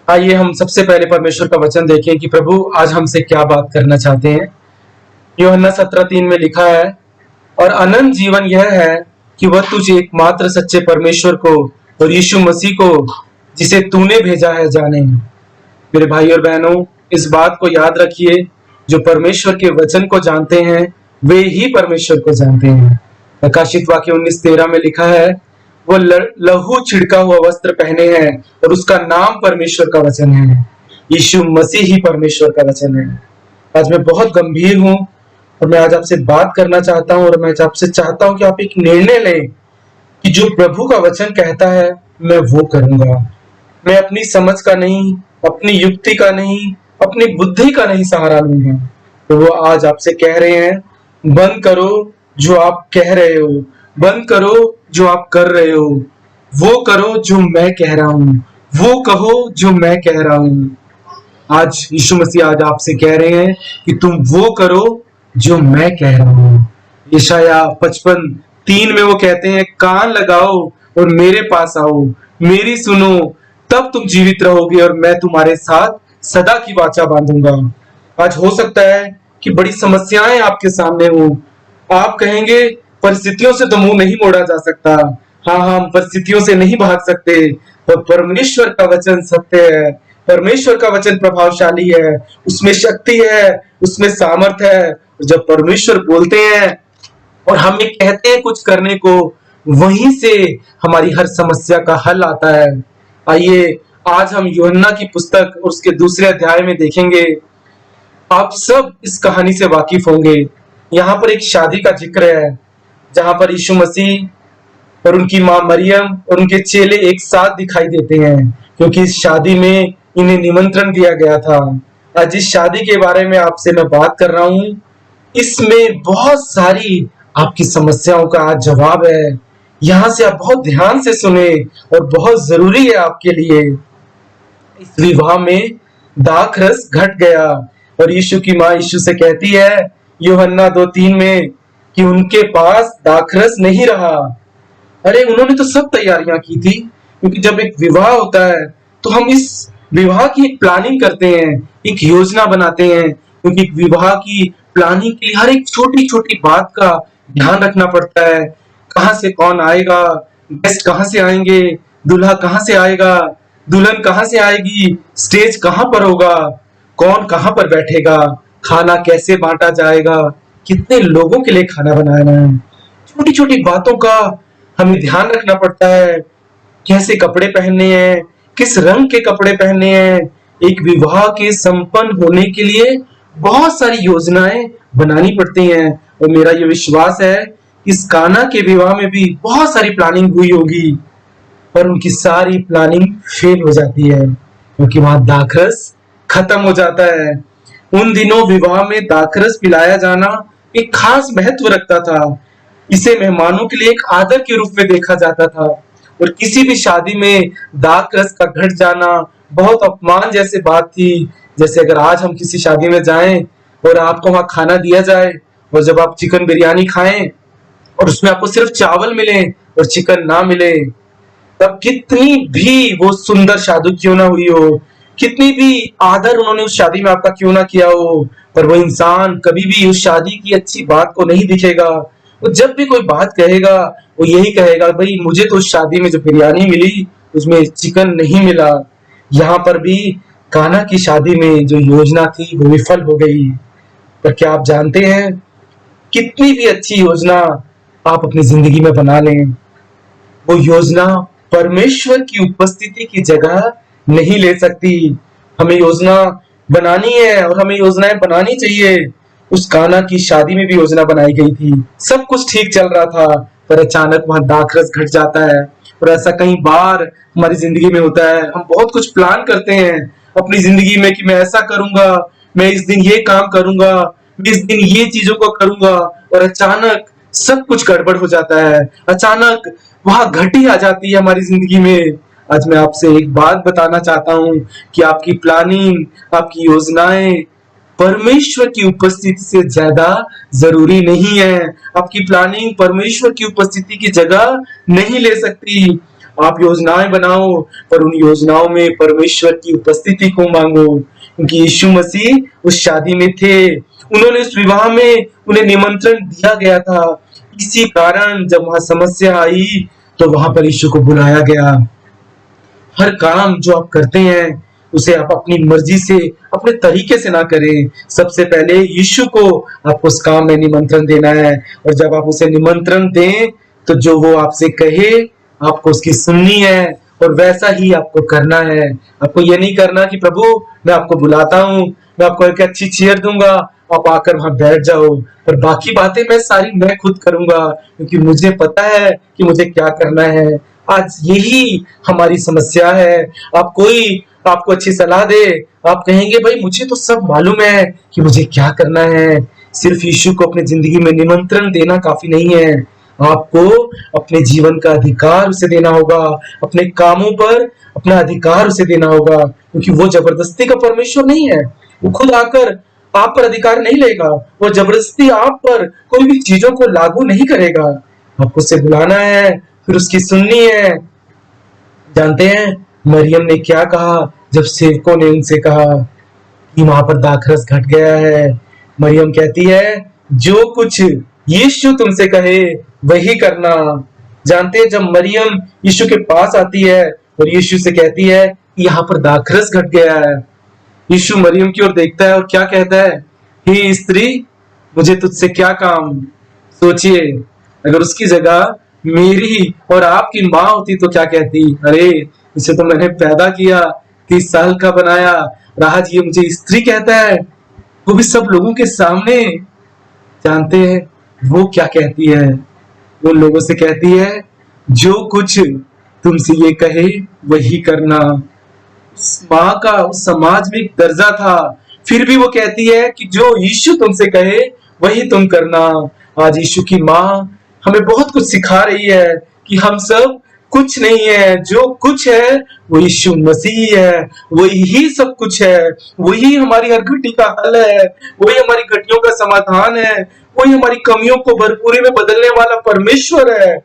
आइए हम सबसे पहले परमेश्वर का वचन देखें कि प्रभु आज हमसे क्या बात करना चाहते हैं। यूहन्ना 17:3 में लिखा है, और अनंत जीवन यह है कि वह तुझ एकमात्र सच्चे परमेश्वर को और यीशु मसीह को जिसे तूने भेजा है जाने। मेरे भाई और बहनों, इस बात को याद रखिए, जो परमेश्वर के वचन को जानते हैं वे ही परमेश्वर को जानते हैं। प्रकाशित वाक्य 19:13 में लिखा है, वो लहू छिड़का हुआ वस्त्र पहने हैं और उसका नाम परमेश्वर का वचन है। यीशु मसीह ही परमेश्वर का वचन है। आज मैं बहुत गंभीर हूं और मैं आज आपसे बात करना चाहता हूं और मैं आपसे चाहता हूं कि आप एक निर्णय लें कि जो प्रभु का वचन कहता है मैं वो करूंगा। मैं अपनी समझ का नहीं, अपनी युक्ति का नहीं, अपनी बुद्धि का नहीं सहारा लूंगा। तो वो आज आपसे कह रहे हैं, बंद करो जो आप कह रहे हो, बंद करो जो आप कर रहे हो, वो करो जो मैं कह रहा हूं, वो कहो जो मैं कह रहा हूं। आज यीशु मसीह आज आपसे कह रहे हैं कि तुम वो करो जो मैं कह रहा हूं। यशायाह 55:3 में वो कहते हैं, कान लगाओ और मेरे पास आओ, मेरी सुनो, तब तुम जीवित रहोगे और मैं तुम्हारे साथ सदा की वाचा बांधूंगा। आज हो सकता है कि बड़ी समस्याएं आपके सामने हो। आप कहेंगे परिस्थितियों से तो मुंह नहीं मोड़ा जा सकता। हाँ, हम परिस्थितियों से नहीं भाग सकते, पर परमेश्वर का वचन सत्य है, परमेश्वर का वचन प्रभावशाली है, उसमें शक्ति है, उसमें सामर्थ है। जब परमेश्वर बोलते हैं और हमें कहते हैं कुछ करने को, वहीं से हमारी हर समस्या का हल आता है। आइए आज हम यूहन्ना की पुस्तक और उसके दूसरे अध्याय में देखेंगे। आप सब इस कहानी से वाकिफ होंगे। यहाँ पर एक शादी का जिक्र है जहां पर यीशु मसीह और उनकी मां मरियम और उनके चेले एक साथ दिखाई देते हैं, क्योंकि इस शादी में इन्हें निमंत्रण दिया गया था। आज इस शादी के बारे में आपसे मैं बात कर रहा हूं। इसमें बहुत सारी आपकी समस्याओं का आज जवाब है। यहाँ से आप बहुत ध्यान से सुने और बहुत जरूरी है आपके लिए। इस विवाह में दाखरस घट गया और यीशु की मां यीशु से कहती है यूहन्ना 2:3 में कि उनके पास दाखरस नहीं रहा। अरे उन्होंने तो सब तैयारियां की थी, क्योंकि जब एक विवाह होता है तो हम इस विवाह की एक प्लानिंग करते हैं, एक योजना बनाते हैं, क्योंकि एक विवाह की प्लानिंग के लिए हर एक छोटी छोटी बात का ध्यान रखना पड़ता है। कहाँ से कौन आएगा, गेस्ट कहाँ से आएंगे, दूल्हा कहाँ से आएगा, दुल्हन कहाँ से आएगी, स्टेज कहाँ पर होगा, कौन कहाँ पर बैठेगा, खाना कैसे बांटा जाएगा, कितने लोगों के लिए खाना बनाना है। छोटी छोटी बातों का हमें ध्यान रखना पड़ता है। कैसे कपड़े पहनने हैं, किस रंग के कपड़े पहनने हैं। एक विवाह के संपन्न होने के लिए बहुत सारी योजनाएं बनानी पड़ती हैं और मेरा ये विश्वास है कि इस काना के विवाह में भी बहुत सारी प्लानिंग हुई होगी, पर उनकी सारी प्लानिंग फेल हो जाती है क्योंकि वहां दाखरस खत्म हो जाता है। उन दिनों विवाह में दाखरस पिलाया जाना एक खास महत्व रखता था। इसे मेहमानों के लिए एक आदर के रूप में देखा जाता था और किसी भी शादी में दाखरस का घट जाना बहुत अपमान जैसे बात थी। जैसे अगर आज हम किसी शादी में जाएं और आपको वहां खाना दिया जाए और जब आप चिकन बिरयानी खाएं और उसमें आपको सिर्फ चावल मिले और चिकन ना मिले, तब कितनी भी वो सुंदर शादी क्यों ना हुई हो, कितनी भी आदर उन्होंने उस शादी में आपका क्यों ना किया हो, पर वो इंसान कभी भी उस शादी की अच्छी बात को नहीं दिखेगा। वो जब भी कोई बात कहेगा वो यही कहेगा, भाई मुझे तो उस शादी में जो बिरयानी मिली उसमें चिकन नहीं मिला। यहाँ पर भी कान्हा की शादी में जो योजना थी वो विफल हो गई। पर क्या आप जानते हैं, कितनी भी अच्छी योजना आप अपनी जिंदगी में बना लें, वो योजना परमेश्वर की उपस्थिति की जगह नहीं ले सकती। हमें योजना बनानी है और हमें योजनाएं बनानी चाहिए। उस कान्हा की शादी में भी योजना बनाई गई थी, सब कुछ ठीक चल रहा था, पर अचानक वहां दाखरस घट जाता है। और ऐसा कई बार हमारी जिंदगी में होता है। हम बहुत कुछ प्लान करते हैं अपनी जिंदगी में कि मैं ऐसा करूंगा, मैं इस दिन ये काम करूंगा, मैं इस दिन ये चीजों को करूंगा, और अचानक सब कुछ गड़बड़ हो जाता है। अचानक वहां घटी आ जाती है हमारी जिंदगी में। आज मैं आपसे एक बात बताना चाहता हूं कि आपकी प्लानिंग, आपकी योजनाएं परमेश्वर की उपस्थिति से ज्यादा जरूरी नहीं है। आपकी प्लानिंग परमेश्वर की उपस्थिति की जगह नहीं ले सकती। आप योजनाएं बनाओ, पर उन योजनाओं में परमेश्वर की उपस्थिति को मांगो, क्योंकि यीशु मसीह उस शादी में थे, उन्होंने उस विवाह में उन्हें निमंत्रण दिया गया था। इसी कारण जब वहां समस्या आई तो वहां पर यीशु को बुलाया गया। हर काम जो आप करते हैं उसे आप अपनी मर्जी से, अपने तरीके से ना करें। सबसे पहले यीशु को आपको उस काम में निमंत्रण देना है, और जब आप उसे निमंत्रण दें तो जो वो आपसे कहे आपको उसकी सुननी है और वैसा ही आपको करना है। आपको ये नहीं करना कि प्रभु मैं आपको बुलाता हूँ, मैं आपको एक अच्छी चेयर दूंगा, आप आकर वहां बैठ जाओ, पर बाकी बातें मैं सारी मैं खुद करूंगा, क्योंकि मुझे पता है कि मुझे क्या करना है। आज यही हमारी समस्या है। आप कोई आपको अच्छी सलाह दे, आप कहेंगे भाई मुझे तो सब मालूम है कि मुझे क्या करना है। सिर्फ यीशु को अपनी जिंदगी में निमंत्रण देना काफी नहीं है, आपको अपने जीवन का अधिकार उसे देना होगा, अपने कामों पर अपना अधिकार उसे देना होगा, क्योंकि वो जबरदस्ती का परमेश्वर नहीं है। वो खुद आकर आप पर अधिकार नहीं लेगा, वो जबरदस्ती आप पर कोई भी चीजों को लागू नहीं करेगा। आपको उसे बुलाना है, फिर उसकी सुननी है। जानते हैं मरियम ने क्या कहा जब सेवकों ने उनसे कहा कि वहां पर दाखरस घट गया है? मरियम कहती है जो कुछ यीशु तुमसे कहे वही करना। जानते हैं जब मरियम यीशु के पास आती है और यीशु से कहती है कि यहाँ पर दाखरस घट गया है, यीशु मरियम की ओर देखता है और क्या कहता है, हे स्त्री मुझे तुझसे क्या काम। सोचिए अगर उसकी जगह मेरी और आपकी माँ होती तो क्या कहती, अरे इसे तो मैंने पैदा किया, 30 साल का बनाया, और आज ये मुझे स्त्री कहता है, वो भी सब लोगों के सामने। जानते हैं वो क्या कहती है? वो लोगों से कहती है जो कुछ तुमसे ये कहे वही करना। उस माँ का उस समाज में एक दर्जा था, फिर भी वो कहती है कि जो यीशु तुमसे कहे वही तुम करना। आज यीशु की माँ हमें बहुत कुछ सिखा रही है कि हम सब कुछ नहीं है, जो कुछ है वो यीशु मसीह है, वही ही सब कुछ है, वही हमारी हर घटी का हल है, वही हमारी घटियों का समाधान है, वही हमारी कमियों को भरपूरी में बदलने वाला परमेश्वर है।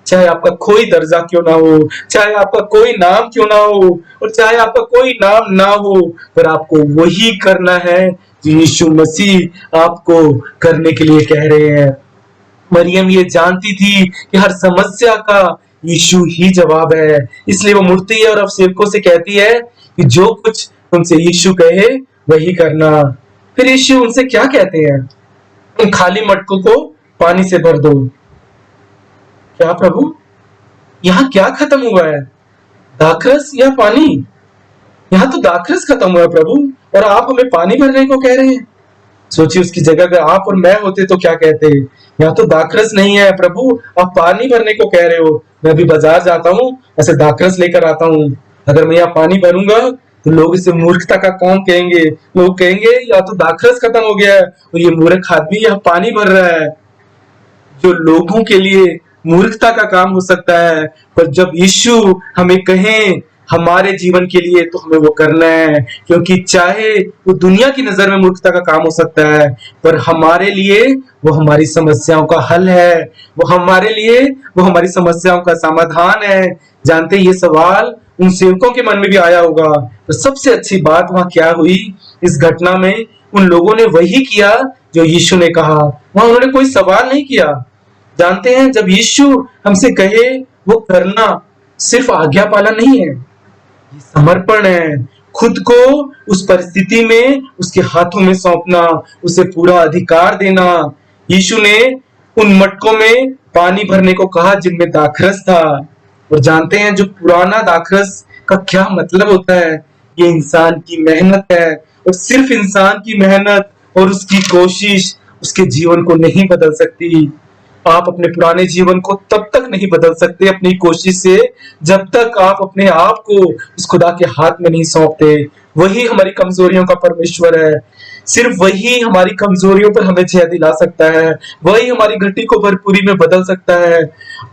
चाहे आपका कोई दर्जा क्यों ना हो, चाहे आपका कोई नाम क्यों ना हो, और चाहे आपका कोई नाम ना हो, पर आपको वही करना है जो यीशु मसीह आपको करने के लिए कह रहे हैं। मरियम ये जानती थी कि हर समस्या का यीशु ही जवाब है, इसलिए वो मुड़ती है और अब सेवकों से कहती है कि जो कुछ तुमसे यीशु कहे वही करना। फिर यीशु उनसे क्या कहते हैं, उन खाली मटकों को पानी से भर दो। क्या प्रभु यहाँ क्या खत्म हुआ है, दाखरस या पानी? यहाँ तो दाखरस खत्म हुआ है प्रभु, और आप हमें पानी भरने को कह रहे हैं। सोचिए उसकी जगह अगर आप और मैं होते तो क्या कहते, यहाँ तो दाखरस नहीं है प्रभु, आप पानी भरने को कह रहे हो। मैं भी बाजार जाता हूँ, ऐसे दाखरस लेकर आता हूँ, अगर मैं यहाँ पानी भरूंगा तो लोग इसे मूर्खता का काम कहेंगे। लोग कहेंगे या तो दाखरस खत्म हो गया है और ये मूर्ख आदमी यहाँ पानी भर रहा है। जो लोगों के लिए मूर्खता का काम हो सकता है, पर जब यीशु हमें कहें हमारे जीवन के लिए तो हमें वो करना है, क्योंकि चाहे वो दुनिया की नजर में मूर्खता का काम हो सकता है, पर हमारे लिए वो हमारी समस्याओं का हल है, वो हमारे लिए वो हमारी समस्याओं का समाधान है। जानते ये सवाल उन सेवकों के मन में भी आया होगा, तो सबसे अच्छी बात वहां क्या हुई इस घटना में, उन लोगों ने वही किया जो यीशु ने कहा। वहां उन्होंने कोई सवाल नहीं किया। जानते हैं जब यीशु हमसे कहे वो करना सिर्फ आज्ञा पालन नहीं है, ये समर्पण है। खुद को उस परिस्थिति में उसके हाथों में सौंपना, उसे पूरा अधिकार देना। यीशु ने उन मटकों में पानी भरने को कहा जिनमें दाखरस था, और जानते हैं जो पुराना दाखरस का क्या मतलब होता है, ये इंसान की मेहनत है, और सिर्फ इंसान की मेहनत और उसकी कोशिश उसके जीवन को नहीं बदल सकती। आप अपने पुराने जीवन को तब तक नहीं बदल सकते अपनी कोशिश से जब तक आप अपने आप को उस खुदा के हाथ में नहीं सौंपते। वही हमारी कमजोरियों का परमेश्वर है, सिर्फ वही हमारी कमजोरियों पर हमें जय दिला सकता है, वही हमारी घटी को भरपूरी में बदल सकता है।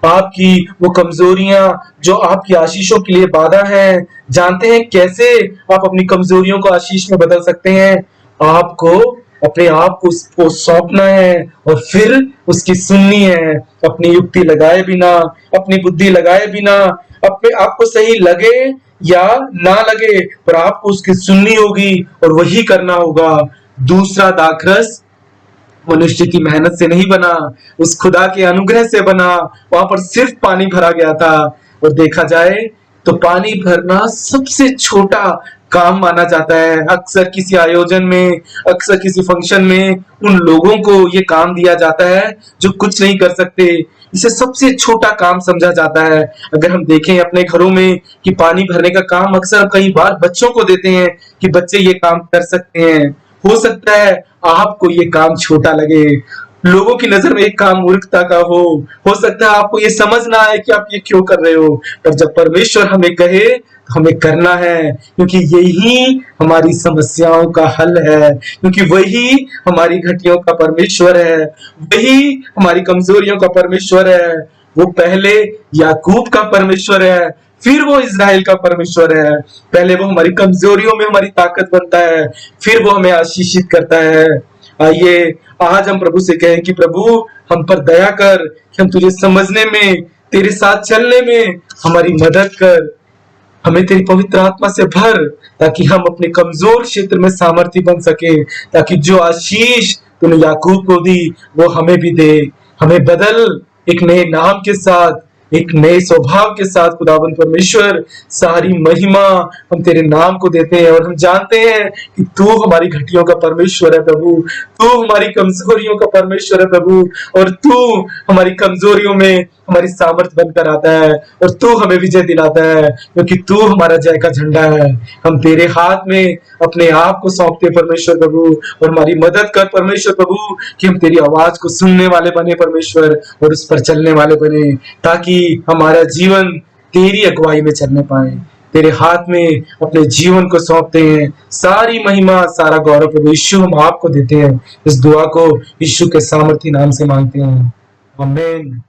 आपकी वो कमजोरियां जो आपकी आशीषों के लिए बाधा है, जानते हैं कैसे आप अपनी कमजोरियों को आशीष में बदल सकते हैं? आपको अपने आप को उसको सौंपना है और फिर उसकी सुननी है, अपनी युक्ति लगाए बिना, अपनी बुद्धि लगाए बिना, अपने आपको सही लगे या ना लगे, पर आपको उसकी सुननी होगी और वही करना होगा। दूसरा दाखरस मनुष्य की मेहनत से नहीं बना, उस खुदा के अनुग्रह से बना। वहां पर सिर्फ पानी भरा गया था। और देखा जाए तो पानी भरना सबसे छोटा काम माना जाता है। अक्सर किसी आयोजन में, अक्सर किसी फंक्शन में उन लोगों को ये काम दिया जाता है जो कुछ नहीं कर सकते। इसे सबसे छोटा काम समझा जाता है। अगर हम देखें अपने घरों में कि पानी भरने का काम अक्सर कई बार बच्चों को देते हैं कि बच्चे ये काम कर सकते हैं। हो सकता है आपको ये काम छोटा लगे, लोगों की नजर में एक काम मूर्खता का हो सकता है आपको ये समझ ना आए कि आप ये क्यों कर रहे हो, पर जब परमेश्वर हमें कहे तो हमें करना है, क्योंकि यही हमारी समस्याओं का हल है, क्योंकि वही हमारी घटियों का परमेश्वर है, वही हमारी कमजोरियों का परमेश्वर है। वो पहले याकूब का परमेश्वर है, फिर वो इज़राइल का परमेश्वर है। पहले वो हमारी कमजोरियों में हमारी ताकत बनता है, फिर वो हमें आशीषित करता है। आइए आज हम प्रभु से कहें कि प्रभु हम पर दया कर, कि हम तुझे समझने में, तेरे साथ चलने में हमारी मदद कर। हमें तेरी पवित्र आत्मा से भर, ताकि हम अपने कमजोर क्षेत्र में सामर्थ्य बन सके, ताकि जो आशीष तूने याकूब को दी वो हमें भी दे। हमें बदल एक नए नाम के साथ, एक नए स्वभाव के साथ। खुदावंद परमेश्वर, सारी महिमा हम तेरे नाम को देते हैं और हम जानते हैं कि तू हमारी घटियों का परमेश्वर है प्रभु, तू हमारी कमजोरियों का परमेश्वर है प्रभु, और तू हमारी कमजोरियों में हमारी सामर्थ्य बनकर आता है और तू हमें विजय दिलाता है, क्योंकि तू हमारा जय का झंडा है। हम तेरे हाथ में अपने आप को सौंपते परमेश्वर प्रभु, और हमारी मदद कर परमेश्वर प्रभु कि हम तेरी आवाज को सुनने वाले बने परमेश्वर, और उस पर चलने वाले बने, ताकि हमारा जीवन तेरी अगुवाई में चलने पाए। तेरे हाथ में अपने जीवन को सौंपते हैं। सारी महिमा, सारा गौरव प्रभु यीशु हम आपको देते हैं। इस दुआ को यीशु के सामर्थी नाम से मांगते हैं, आमीन।